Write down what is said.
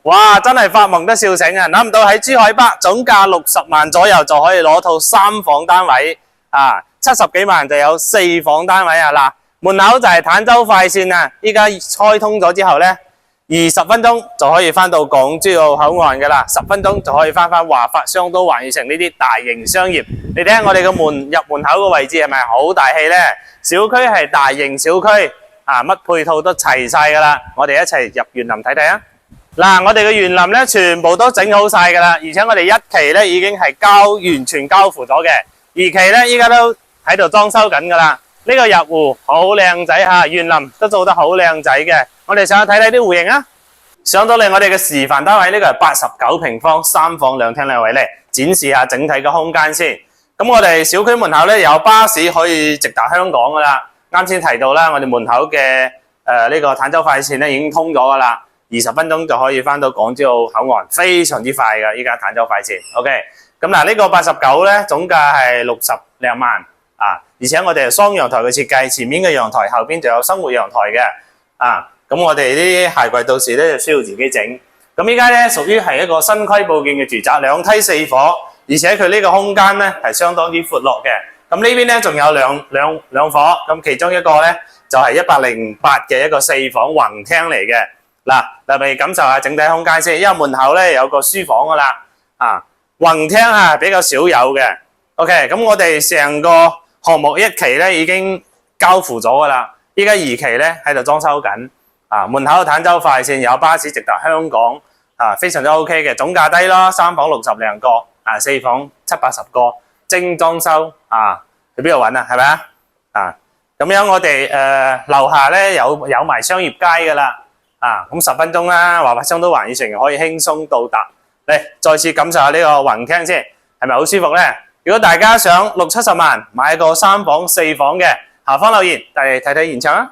哇，真係發夢都笑醒啊！諗唔到喺珠海北總價60萬左右就可以攞套3房單位啊，70幾萬就有4房單位啊！嗱，門口就係坦洲快線啊！依家開通咗之後呢，20分鐘就可以翻到港珠澳口岸噶啦，10分鐘就可以翻華發、雙都、環宇城呢啲大型商業。你睇下我哋個入門口個位置係咪好大氣呢？小區係大型小區啊，乜配套都齊晒噶啦！我哋一齊入園林睇睇啊！嗱，我哋嘅園林咧全部都整好晒噶啦，而且我哋1期咧已經係完全交付咗嘅，2期咧依家都喺度裝修緊噶啦。呢個入戶好靚仔吓，園林都做得好靚仔嘅。我哋上去睇睇啲戶型啊。上到嚟我哋嘅示範單位，呢個係89平方3房2廳2衛咧，展示下整體嘅空間先。咁我哋小區門口咧有巴士可以直達香港噶啦。啱先提到啦，我哋門口嘅呢個坦洲快線咧已經通咗噶啦。20分鐘就可以翻到港珠澳口岸，非常之快噶！依家坦洲快線 ，OK。咁嗱，呢個89咧，總價係60零萬啊！而且我哋係雙陽台嘅設計，前面嘅陽台，後邊就有生活陽台嘅啊。咁我哋啲鞋櫃到時咧就需要自己整。咁依家咧屬於係一個新規佈建嘅住宅，2梯4伙，而且佢呢個空間咧係相當之闊落嘅。咁呢邊咧仲有兩伙，咁其中一個咧就係108嘅一個4房橫廳嚟嘅。嗱，嚟咪感受下整體空間先，因為門口咧有個書房噶啦，啊，橫廳啊比較少有嘅。OK， 咁我哋成個項目1期咧已經交付咗噶啦，依家2期咧喺度裝修緊，啊，門口坦洲快線有巴士直達香港，啊，非常之 OK 嘅，總價低咯，3房60零個，啊，4房70、80個，精裝修，啊，去邊度揾啊？係咪啊？啊，咁樣我哋樓下咧有埋商業街噶啦。啊，咁10分鐘啦，華發雙都環宇城可以輕鬆到達。嚟，再次感受下呢個橫廳先，係咪好舒服呢？如果大家想60、70萬買個3房4房嘅，下方留言，帶嚟睇睇現場啊！